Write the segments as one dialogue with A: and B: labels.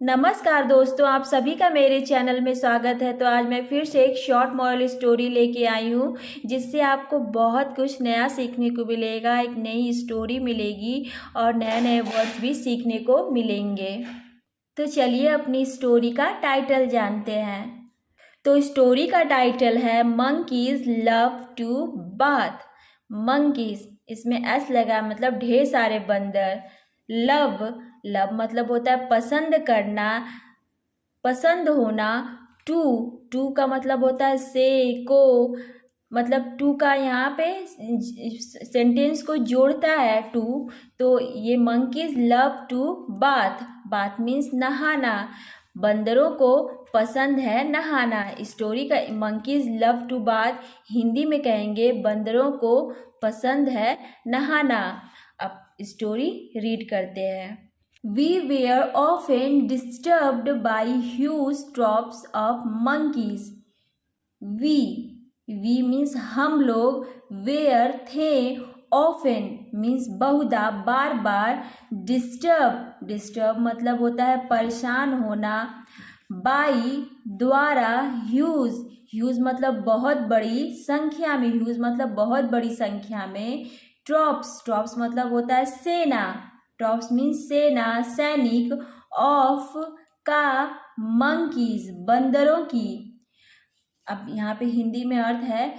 A: नमस्कार दोस्तों, आप सभी का मेरे चैनल में स्वागत है। तो आज मैं फिर से एक शॉर्ट मॉरल स्टोरी लेके आई हूँ, जिससे आपको बहुत कुछ नया सीखने को मिलेगा, एक नई स्टोरी मिलेगी और नए नए वर्ड्स भी सीखने को मिलेंगे। तो चलिए अपनी स्टोरी का टाइटल जानते हैं। तो स्टोरी का टाइटल है monkeys love to bath. Monkeys, इसमें एस लगा मतलब ढेर सारे बंदर। लव, लव मतलब होता है पसंद करना, पसंद होना। टू, टू का मतलब होता है से, को, मतलब टू का यहाँ पे सेंटेंस को जोड़ता है टू। तो ये monkeys love to bath. Bath means नहाना। बंदरों को पसंद है नहाना। स्टोरी का monkeys love to bath Hindi में कहेंगे बंदरों को पसंद है नहाना। अब स्टोरी रीड करते हैं। We were often disturbed by huge drops of monkeys. We means हम लोग, were थे, often means बहुधा, बार बार, disturb मतलब होता है परेशान होना, by द्वारा, huge मतलब बहुत बड़ी संख्या में, huge मतलब बहुत बड़ी संख्या में, ट्रॉप्स मतलब होता है सेना, ट्रॉप्स मीन्स सेना, सैनिक, ऑफ का, मंकीज बंदरों की। अब यहाँ पे हिंदी में अर्थ है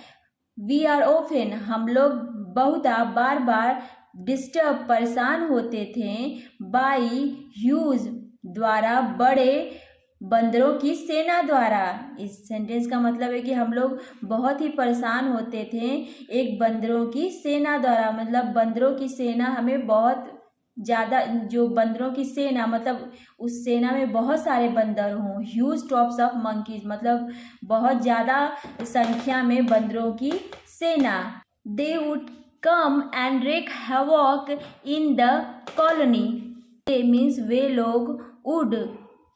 A: वी आर ऑफन हम लोग बहुधा बार बार, डिस्टर्ब परेशान होते थे, बाई ह्यूज द्वारा बड़े बंदरों की सेना द्वारा। इस सेंटेंस का मतलब है कि हम लोग बहुत ही परेशान होते थे एक बंदरों की सेना द्वारा, मतलब बंदरों की सेना हमें बहुत ज़्यादा, जो बंदरों की सेना मतलब उस सेना में बहुत सारे बंदर हों। ह्यूज ट्रॉप्स ऑफ मंकीज मतलब बहुत ज़्यादा संख्या में बंदरों की सेना। They would come and wreck havoc in the colony. They means वे लोग, वुड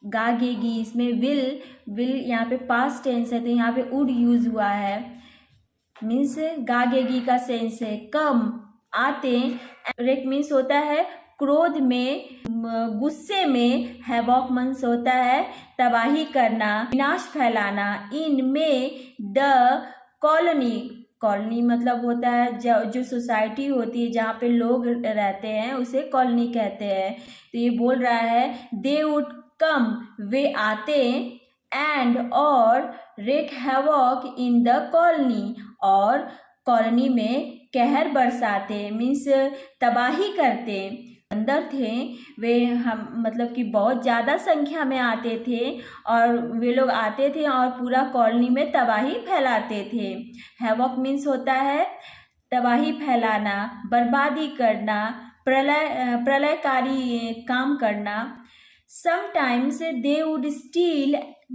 A: गागेगी, इसमें विल यहाँ पे पास्ट टेंस है तो यहाँ पे वुड यूज हुआ है, मीन्स गागेगी का सेंस है कम आते। रेक मीन्स होता है क्रोध में, गुस्से में, हैवॉक मीन्स होता है तबाही करना, विनाश फैलाना। इन में द कॉलोनी मतलब होता है जो सोसाइटी होती है जहाँ पे लोग रहते हैं उसे कॉलोनी कहते हैं। तो ये बोल रहा है दे वुड कम वे आते, एंड और wreak havoc in the colony और कॉलोनी में कहर बरसाते, मीन्स तबाही करते। बंदर थे वे, हम मतलब कि बहुत ज़्यादा संख्या में आते थे और वे लोग आते थे और पूरा कॉलोनी में तबाही फैलाते थे। हैवॉक मीन्स होता है तबाही फैलाना, बर्बादी करना, प्रलयकारी काम करना। Sometimes they would steal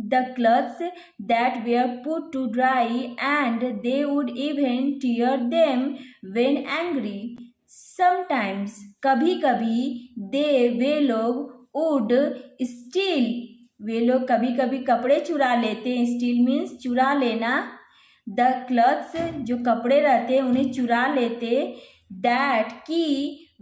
A: the clothes that were put to dry and they would even tear them when angry. Sometimes कभी कभी वे लोग, would steal वे लोग कभी कभी कपड़े चुरा लेते हैं। steal means चुरा लेना। the clothes जो कपड़े रहते हैं उन्हें चुरा लेते। that की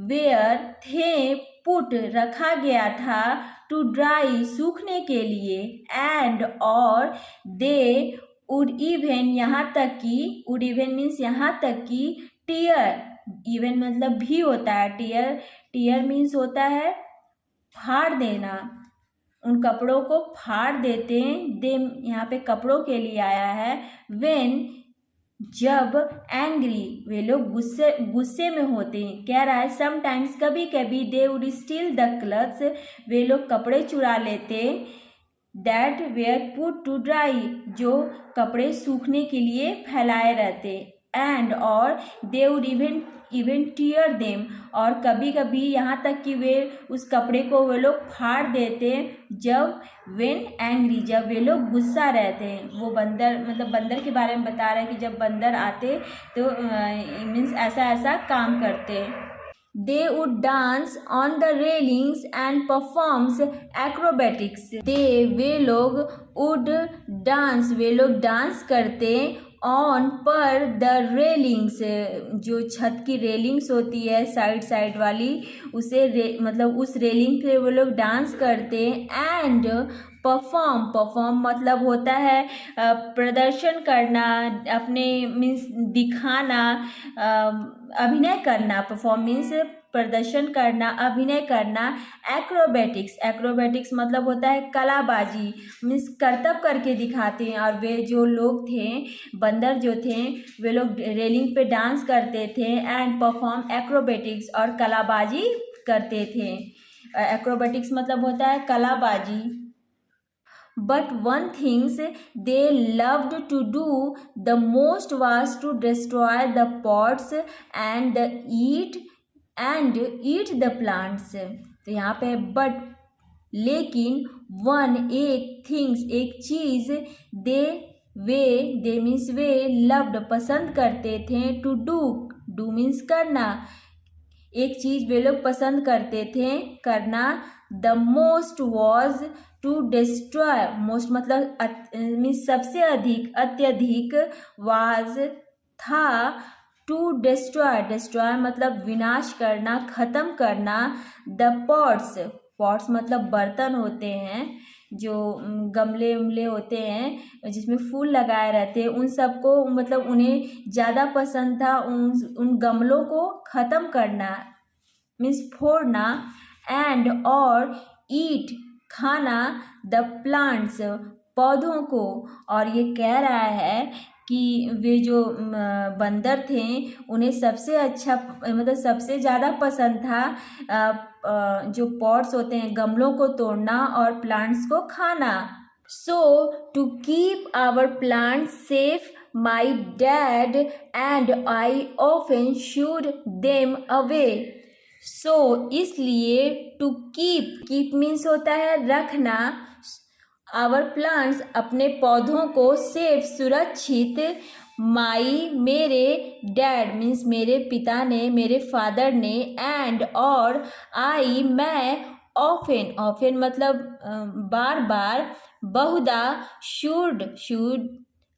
A: where थे, पुट रखा गया था, टू ड्राई सूखने के लिए, एंड और दे वुड इवन यहाँ तक कि, वुड इवन मीन्स यहाँ तक कि, टीयर इवन मतलब भी होता है, टीयर मीन्स होता है फाड़ देना, उन कपड़ों को फाड़ देते हैं। दे यहाँ पे कपड़ों के लिए आया है। व्हेन जब, एंग्री वे लोग गुस्से में होते हैं। कह रहा है समटाइम्स कभी कभी they would steal the clothes वे लोग कपड़े चुरा लेते, that were put to dry जो कपड़े सूखने के लिए फैलाए रहते, एंड और they would even tear them और कभी कभी यहाँ तक कि वे उस कपड़े को वे लोग फाड़ देते जब, व्हेन एंग्री जब वे लोग गुस्सा रहते हैं। वो बंदर मतलब बंदर के बारे में बता रहे हैं कि जब बंदर आते तो मीन्स ऐसा काम करते। They would dance on the railings and performs acrobatics. They वे लोग, वुड डांस वे लोग डांस करते, ऑन पर द रेलिंग्स, जो छत की रेलिंग्स होती है साइड साइड वाली, उसे मतलब उस रेलिंग पे वो लोग डांस करते हैं। एंड परफॉर्म मतलब होता है प्रदर्शन करना, अपने मीन्स दिखाना, अभिनय करना। परफॉर्म मीन्स प्रदर्शन करना, अभिनय करना। एक्रोबैटिक्स मतलब होता है कलाबाजी, मीन्स करतब करके दिखाते हैं। और वे जो लोग थे, बंदर जो थे, वे लोग रेलिंग पे डांस करते थे। एंड परफॉर्म एक्रोबैटिक्स, और कलाबाजी करते थे। एक्रोबैटिक्स मतलब होता है कलाबाजी। But one things they loved to do the most was to destroy the pots and eat the plants. तो यहाँ पे बट, लेकिन, वन एक, थिंग्स एक चीज, दे मीन्स वे, लव्ड पसंद करते थे, टू डू मीन्स करना, एक चीज वे लोग पसंद करते थे करना। The most was to destroy, most मतलब मीन्स सबसे अधिक, अत्यधिक, वाज था, टू डिस्ट्रॉय मतलब विनाश करना, खत्म करना। द पॉट्स मतलब बर्तन होते हैं, जो गमले उमले होते हैं जिसमें फूल लगाए रहते हैं, उन सबको मतलब उन्हें ज़्यादा पसंद था उन गमलों को ख़त्म करना, मीन्स फोड़ना। एंड और ईट खाना, द प्लांट्स पौधों को। और ये कह रहा है कि वे जो बंदर थे, उन्हें सबसे अच्छा मतलब सबसे ज़्यादा पसंद था जो पॉट्स होते हैं, गमलों को तोड़ना और प्लांट्स को खाना। So to keep our plants safe, my dad and I often shooed them away. So इसलिए, टू कीप मीन्स होता है रखना, आवर प्लांट्स अपने पौधों को, सेफ सुरक्षित, माई मेरे, डैड मीन्स मेरे पिता ने, मेरे फादर ने, एंड और, आई मैं, ऑफन मतलब बार बार, बहुधा, शुड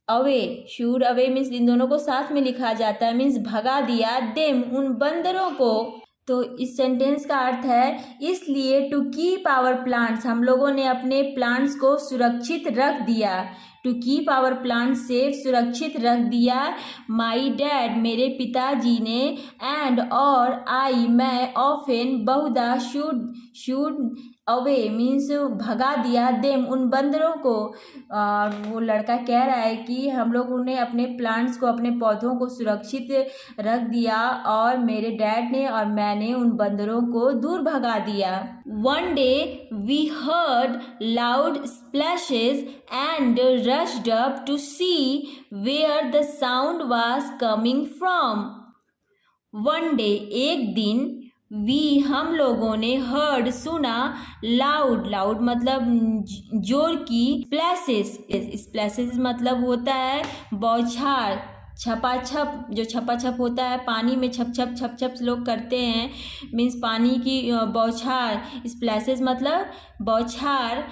A: अवे मीन्स इन दोनों को साथ में लिखा जाता है, मीन्स भगा दिया, देम उन बंदरों को। तो इस सेंटेंस का अर्थ है, इसलिए टू कीप आवर प्लांट्स, हम लोगों ने अपने प्लांट्स को सुरक्षित रख दिया। To keep our plant safe, सुरक्षित रख दिया। माई डैड मेरे पिताजी ने, एंड और, आई मैं, ऑफन बहुधा, शूड अवे मीन्स भगा दिया, देम उन बंदरों को। और वो लड़का कह रहा है कि हम लोगों ने अपने प्लांट्स को, अपने पौधों को सुरक्षित रख दिया, और मेरे डैड ने और मैंने उन बंदरों को दूर भगा दिया। One day we heard loud splashes and rushed up to see where the sound was coming from. One day एक दिन, वी हम लोगों ने, हर्ड सुना, लाउड मतलब जोर की, स्प्लैशेस मतलब होता है बौछार, छपाछप, जो छपाछप होता है पानी में छप छप लोग करते हैं, मीन्स पानी की बौछार, स्प्लैशेस मतलब बौछार।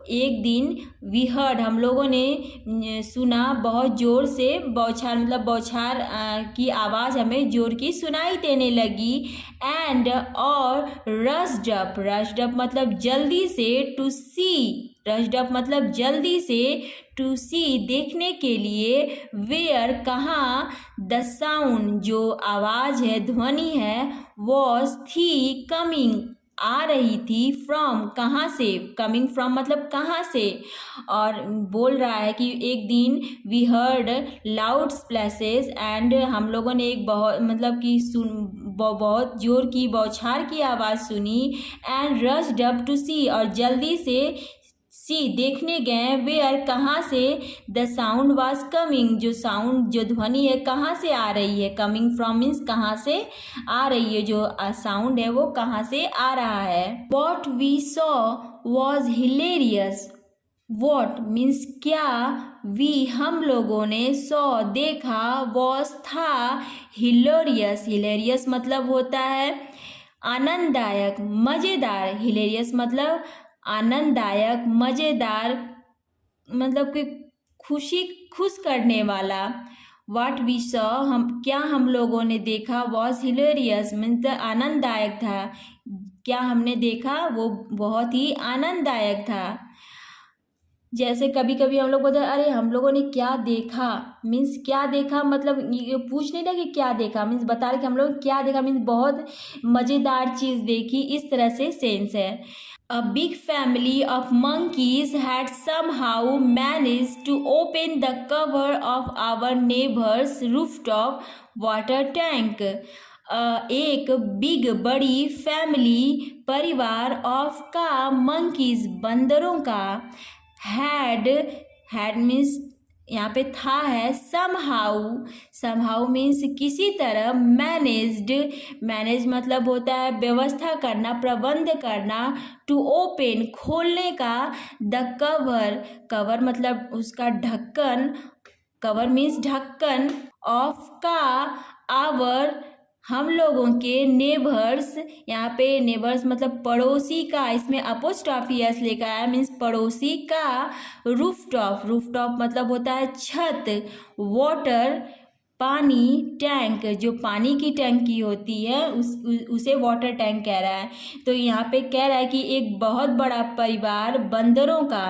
A: एक दिन, वी हर्ड हम लोगों ने सुना, बहुत ज़ोर से, बौछार मतलब बौछार की आवाज़ हमें ज़ोर की सुनाई देने लगी। एंड और, रश्ड अप मतलब जल्दी से, टू सी, रश्ड अप मतलब जल्दी से, टू सी देखने के लिए, वेयर कहाँ, द साउंड जो आवाज़ है, ध्वनि है, वॉज थी, कमिंग आ रही थी, फ्रॉम कहाँ से, कमिंग फ्रॉम मतलब कहाँ से। और बोल रहा है कि एक दिन, we heard loud splashes and हम लोगों ने एक बहुत मतलब कि बहुत जोर की बौछार की आवाज़ सुनी। एंड रश्ड अप टू सी और जल्दी से सी देखने गए, वेयर कहाँ से, द साउंड वाज कमिंग जो साउंड जो ध्वनि है कहाँ से आ रही है, कमिंग फ्रॉम मीन्स कहाँ से आ रही है, जो साउंड है वो कहाँ से आ रहा है। What we saw was hilarious, what means क्या, वी हम लोगों ने, सॉ देखा, वॉज था, हिलेरियस मतलब होता है आनंददायक, मज़ेदार, हिलेरियस मतलब आनंददायक, मज़ेदार मतलब कि खुश करने वाला। What we saw, हम लोगों ने देखा, was hilarious मीन्स आनंददायक था। क्या हमने देखा, वो बहुत ही आनंददायक था। जैसे कभी कभी हम लोग बोलते हैं अरे हम लोगों ने क्या देखा, मीन्स क्या देखा मतलब ये पूछ नहीं रहा कि क्या देखा, मीन्स बता रहे कि हम लोग क्या देखा, मीन्स बहुत मज़ेदार चीज़ देखी, इस तरह से सेंस है। A big family of monkeys had somehow managed to open the cover of our neighbor's rooftop water tank. एक बड़ी फैमिली परिवार ऑफ का मंकीज बंदरों का हैड मीन्स यहाँ पे था है, समहाउ मीन्स किसी तरह, मैनेज मतलब होता है व्यवस्था करना, प्रबंध करना, टू ओपन खोलने का, द कवर मतलब उसका ढक्कन, कवर मीन्स ढक्कन, ऑफ का आवर हम लोगों के, नेबर्स यहाँ पे नेबर्स मतलब पड़ोसी का, इसमें अपोस्ट्रॉफी एस लेकर आया मीन्स पड़ोसी का, रूफटॉप मतलब होता है छत, वाटर पानी, टैंक जो पानी की टंकी होती है उसे वाटर टैंक कह रहा है। तो यहाँ पे कह रहा है कि एक बहुत बड़ा परिवार बंदरों का,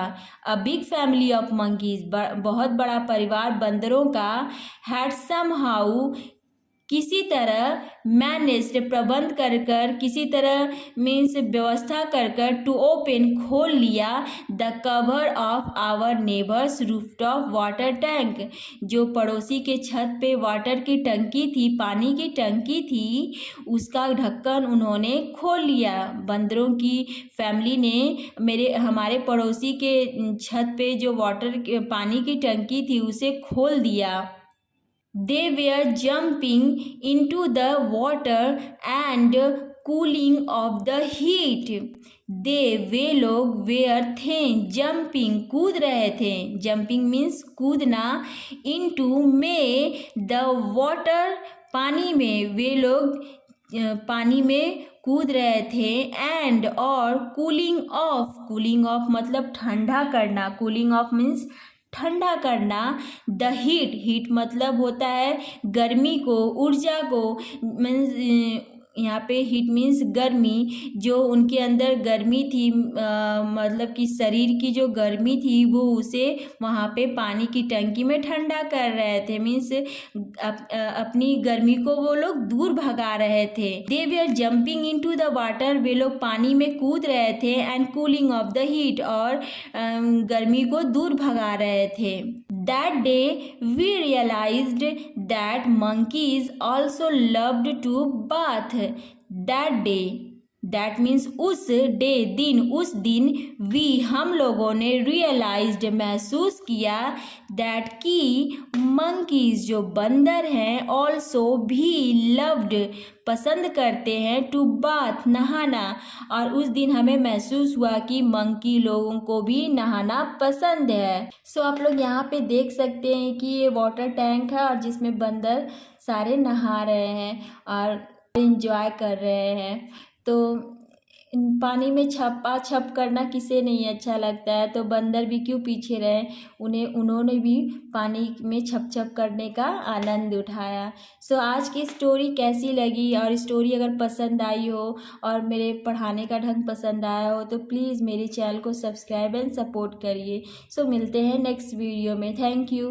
A: a big family of monkeys बहुत बड़ा परिवार बंदरों का, हैड समहाउ किसी तरह, मैनेज्ड प्रबंध कर किसी तरह मीन्स व्यवस्था कर टू ओपन खोल लिया, the cover of our neighbour's rooftop water tank जो पड़ोसी के छत पे वाटर की टंकी थी, पानी की टंकी थी, उसका ढक्कन उन्होंने खोल लिया। बंदरों की फैमिली ने हमारे पड़ोसी के छत पे जो पानी की टंकी थी उसे खोल दिया। They were jumping into the water and cooling off the heat. वे लोग वेयर थे, जंपिंग कूद रहे थे, जंपिंग मीन्स कूदना, इनटू में, द वाटर पानी में, वे लोग पानी में कूद रहे थे, एंड और कूलिंग ऑफ मतलब ठंडा करना, कूलिंग ऑफ मीन्स ठंडा करना, द हीट मतलब होता है गर्मी को, ऊर्जा को, मीन्स यहाँ पे हीट मीन्स गर्मी, जो उनके अंदर गर्मी थी मतलब कि शरीर की जो गर्मी थी वो उसे वहाँ पे पानी की टंकी में ठंडा कर रहे थे, मीन्स अपनी गर्मी को वो लोग दूर भगा रहे थे। दे वर जंपिंग इनटू द वाटर, वे लोग पानी में कूद रहे थे, and cooling of the heat और गर्मी को दूर भगा रहे थे। That day we realized that monkeys also loved to bath. That day, that means उस दिन we हम लोगों ने realized महसूस किया, that कि monkeys जो बंदर हैं also भी loved पसंद करते हैं, टू बाथ नहाना, और उस दिन हमें महसूस हुआ कि मंकी लोगों को भी नहाना पसंद है। सो आप लोग यहाँ पे देख सकते हैं कि ये वाटर टैंक है और जिसमें बंदर सारे नहा रहे हैं और एंजॉय कर रहे हैं। तो पानी में छप करना किसे नहीं अच्छा लगता है, तो बंदर भी क्यों पीछे रहे, उन्होंने भी पानी में छप करने का आनंद उठाया। सो आज की स्टोरी कैसी लगी, और स्टोरी अगर पसंद आई हो और मेरे पढ़ाने का ढंग पसंद आया हो तो प्लीज़ मेरे चैनल को सब्सक्राइब एंड सपोर्ट करिए। सो मिलते हैं नेक्स्ट वीडियो में। Thank you.